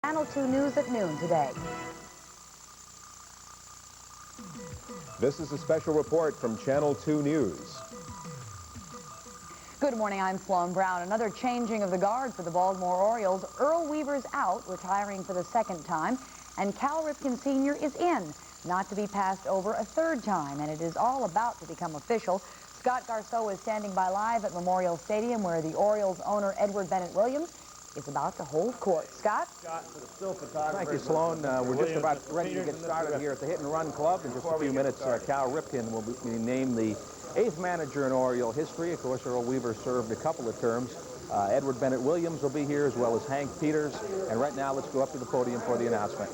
Channel 2 News at noon today. This is a special report from Channel 2 News. Good morning, I'm Sloan Brown. Another changing of the guard for the Baltimore Orioles. Earl Weaver's out, retiring for the second time, and Cal Ripken Sr. is in, not to be passed over a third time, and it is all about to become official. Scott Garceau is standing by live at Memorial Stadium, where the Orioles owner Edward Bennett Williams is about to hold court. Scott? Thank you, Sloan. We're just about ready to get started here at the Hit and Run Club. In just a few minutes, Cal Ripken will be named the 8th manager in Oriole history. Of course, Earl Weaver served a couple of terms. Edward Bennett Williams will be here, as well as Hank Peters. And right now, let's go up to the podium for the announcement.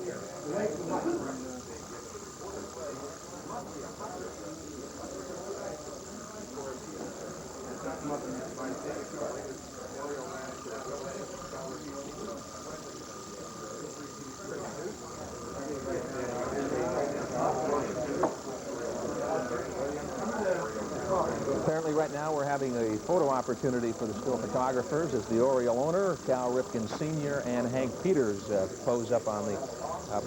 Apparently right now we're having a photo opportunity for the still photographers as the Oriole owner, Cal Ripken Sr. and Hank Peters pose up on the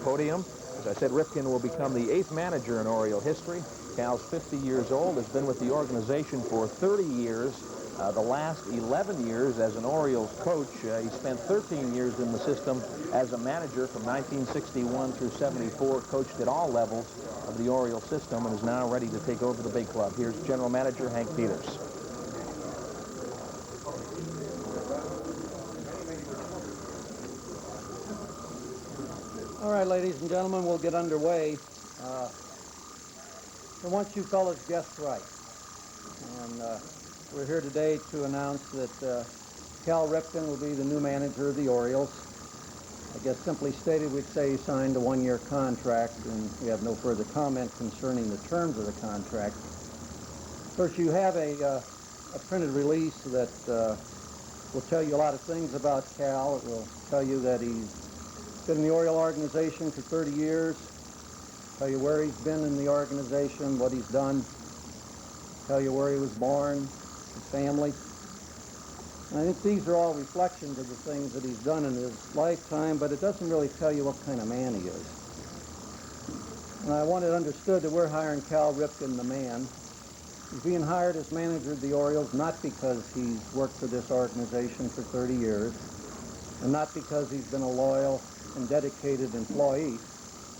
podium. As I said, Ripken will become the 8th manager in Oriole history. Cal's 50 years old, has been with the organization for 30 years. The last 11 years as an Orioles coach. He spent 13 years in the system as a manager from 1961 through 74, coached at all levels of the Oriole system, and is now ready to take over the big club. Here's General Manager Hank Peters. All right, ladies and gentlemen, we'll get underway. I want you fellas guessed right. And we're here today to announce that Cal Ripken will be the new manager of the Orioles. I guess simply stated, we'd say he signed a one-year contract, and we have no further comment concerning the terms of the contract. First, you have a printed release that will tell you a lot of things about Cal. It will tell you that he's been in the Oriole organization for 30 years, tell you where he's been in the organization, what he's done, tell you where he was born, his family. And I think these are all reflections of the things that he's done in his lifetime, but it doesn't really tell you what kind of man he is. And I want it understood that we're hiring Cal Ripken, the man. He's being hired as manager of the Orioles not because he's worked for this organization for 30 years, and not because he's been a loyal and dedicated employee.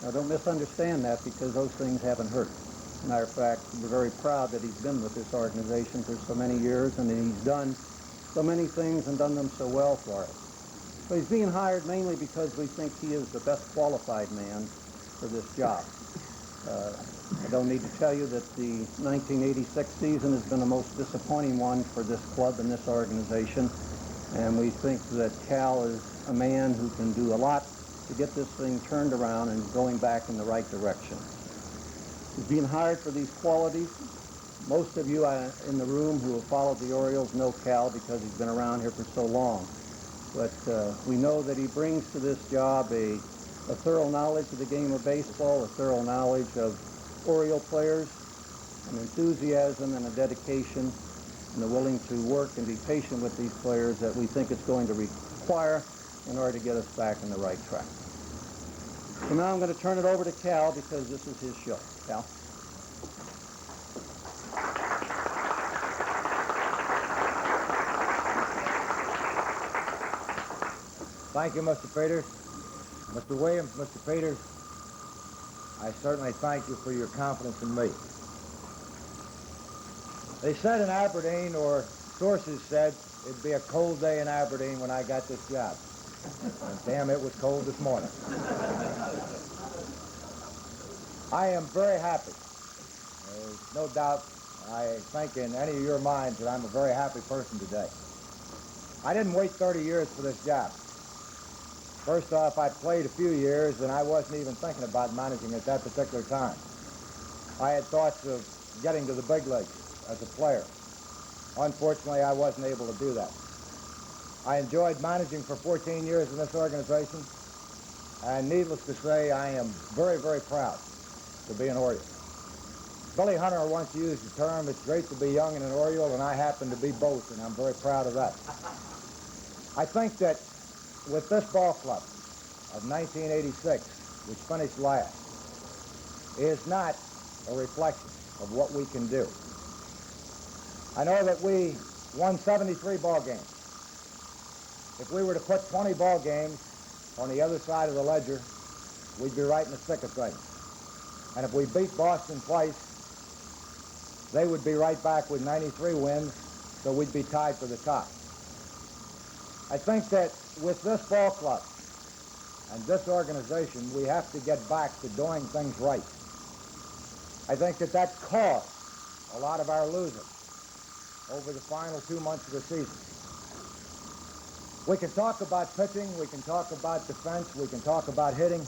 Now, don't misunderstand that, because those things haven't hurt. As a matter of fact, we're very proud that he's been with this organization for so many years, and that he's done so many things and done them so well for us. But he's being hired mainly because we think he is the best qualified man for this job. I don't need to tell you that the 1986 season has been the most disappointing one for this club and this organization, and we think that Cal is a man who can do a lot to get this thing turned around and going back in the right direction. He's being hired for these qualities. Most of you in the room who have followed the Orioles know Cal because he's been around here for so long. But we know that he brings to this job a thorough knowledge of the game of baseball, a thorough knowledge of Oriole players, an enthusiasm and a dedication, and a willing to work and be patient with these players that we think it's going to require in order to get us back on the right track. So now I'm going to turn it over to Cal, because this is his show. Cal? Thank you, Mr. Peters. Mr. Williams, Mr. Peters, I certainly thank you for your confidence in me. They said in Aberdeen, or sources said, it'd be a cold day in Aberdeen when I got this job. And damn, it was cold this morning. I am very happy. There's no doubt, I think in any of your minds, that I'm a very happy person today. I didn't wait 30 years for this job. First off, I played a few years, and I wasn't even thinking about managing at that particular time. I had thoughts of getting to the big leagues as a player. Unfortunately, I wasn't able to do that. I enjoyed managing for 14 years in this organization, and needless to say, I am very, very proud to be an Oriole. Billy Hunter once used the term, it's great to be young and an Oriole, and I happen to be both, and I'm very proud of that. I think that with this ball club, of 1986, which finished last, is not a reflection of what we can do. I know that we won 73 ball games. If we were to put 20 ball games on the other side of the ledger, we'd be right in the thick of things. And if we beat Boston twice, they would be right back with 93 wins, so we'd be tied for the top. I think that with this ball club and this organization, we have to get back to doing things right. I think that that caused a lot of our losing over the final 2 months of the season. We can talk about pitching, we can talk about defense, we can talk about hitting,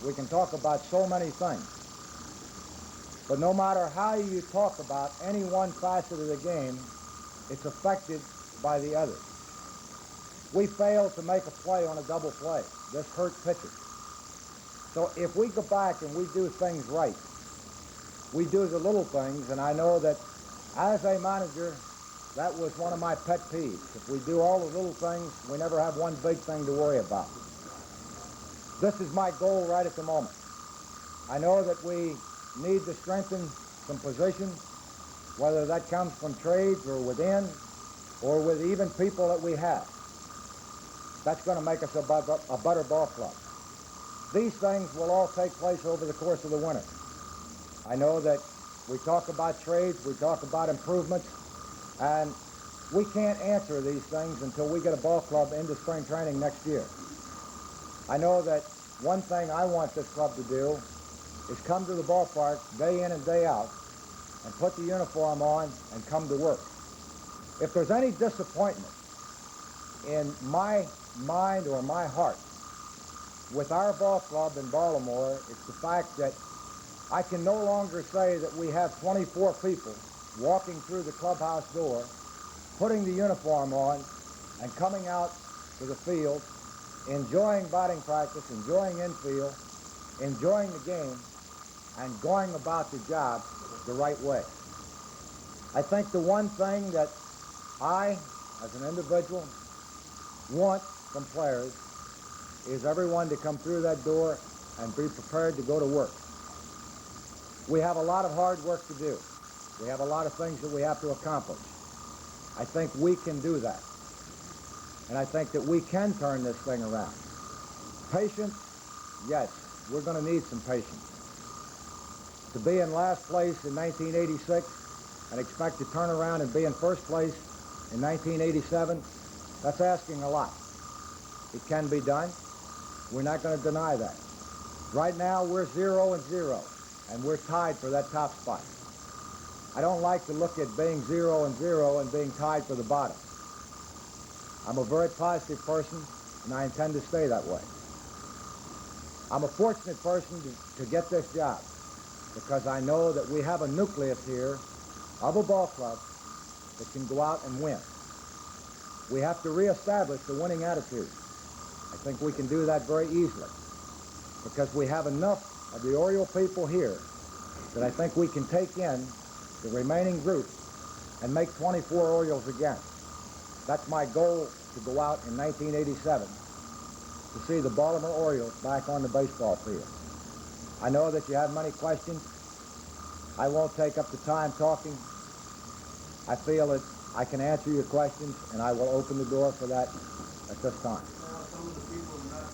we can talk about so many things. But no matter how you talk about any one facet of the game, it's affected by the other. We failed to make a play on a double play. This hurt pitchers. So if we go back and we do things right, we do the little things, and I know that as a manager, that was one of my pet peeves. If we do all the little things, we never have one big thing to worry about. This is my goal right at the moment. I know that we need to strengthen some positions, whether that comes from trades or within, or with even people that we have. That's going to make us a better ball club. These things will all take place over the course of the winter. I know that we talk about trades, we talk about improvements, and we can't answer these things until we get a ball club into spring training next year. I know that one thing I want this club to do is come to the ballpark day in and day out and put the uniform on and come to work. If there's any disappointment in my mind or my heart with our ball club in Baltimore, it's the fact that I can no longer say that we have 24 people walking through the clubhouse door, putting the uniform on, and coming out to the field, enjoying batting practice, enjoying infield, enjoying the game, and going about the job the right way. I think the one thing that I, as an individual, want from players is everyone to come through that door and be prepared to go to work. We have a lot of hard work to do. We have a lot of things that we have to accomplish. I think we can do that. And I think that we can turn this thing around. Patience, yes, we're going to need some patience. To be in last place in 1986 and expect to turn around and be in first place in 1987, that's asking a lot. It can be done. We're not going to deny that. Right now, we're 0-0, and we're tied for that top spot. I don't like to look at being 0-0 and being tied for the bottom. I'm a very positive person, and I intend to stay that way. I'm a fortunate person to get this job because I know that we have a nucleus here of a ball club that can go out and win. We have to reestablish the winning attitude. I think we can do that very easily because we have enough of the Oriole people here that I think we can take in the remaining group and make 24 Orioles again. That's my goal, to go out in 1987 to see the Baltimore Orioles back on the baseball field. I know that you have many questions. I won't take up the time talking. I feel that I can answer your questions, and I will open the door for that at this time. Some of the people are not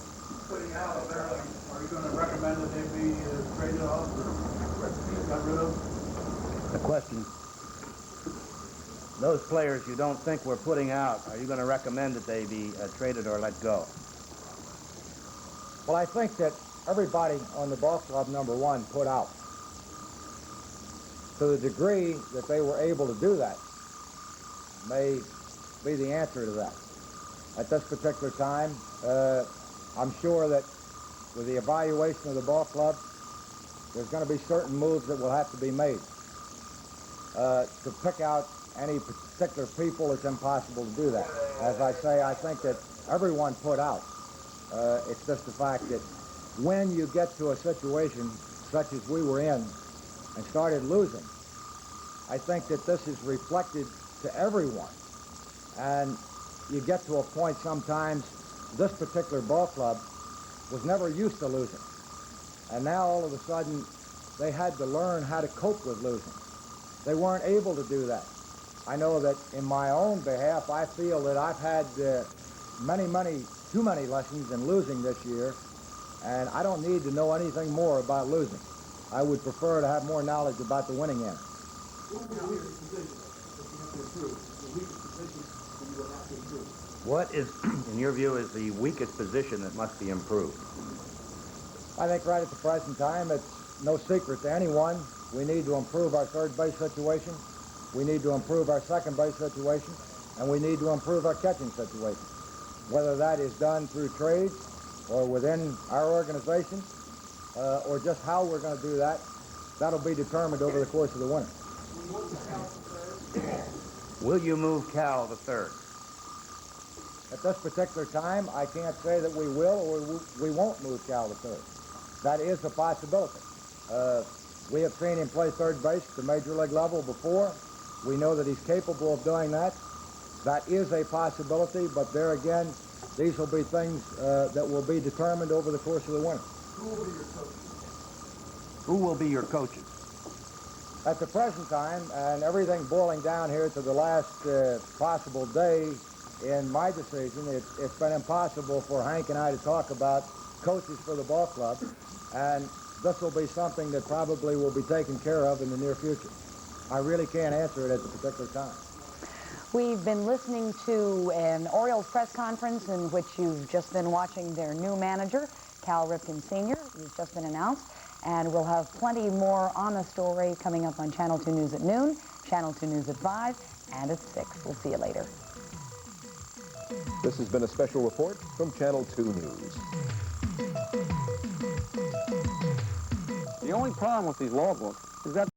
putting out there, are you going to recommend that they be traded off or got rid of? The question, those players you don't think we're putting out, are you going to recommend that they be traded or let go? Well, I think that everybody on the ball club, number one, put out. To the degree that they were able to do that may be the answer to that. At this particular time, I'm sure that with the evaluation of the ball club, there's going to be certain moves that will have to be made. To pick out any particular people, it's impossible to do that. As I say, I think that everyone put out. It's just the fact that when you get to a situation such as we were in and started losing, I think that this is reflected to everyone. And you get to a point sometimes, this particular ball club was never used to losing. And now all of a sudden, they had to learn how to cope with losing. They weren't able to do that. I know that in my own behalf, I feel that I've had too many lessons in losing this year, and I don't need to know anything more about losing. I would prefer to have more knowledge about the winning end. What is, in your view, is the weakest position that must be improved? I think right at the present time, it's no secret to anyone. We need to improve our third base situation. We need to improve our second base situation. And we need to improve our catching situation. Whether that is done through trades or within our organization, or just how we're going to do that, that'll be determined over the course of the winter. Will you move Cal to third? At this particular time, I can't say that we will or we won't move Cal to third. That is a possibility. We have seen him play third base at the major league level before. We know that he's capable of doing that. That is a possibility, but there again, these will be things that will be determined over the course of the winter. Who will be your coaches? At the present time, and everything boiling down here to the last possible day in my decision, it's been impossible for Hank and I to talk about coaches for the ball club, and this will be something that probably will be taken care of in the near future. I really can't answer it at the particular time. We've been listening to an Orioles press conference in which you've just been watching their new manager, Cal Ripken Sr., who's just been announced. And we'll have plenty more on the story coming up on Channel 2 News at noon, Channel 2 News at 5, and at 6. We'll see you later. This has been a special report from Channel 2 News. The only problem with these logbooks is that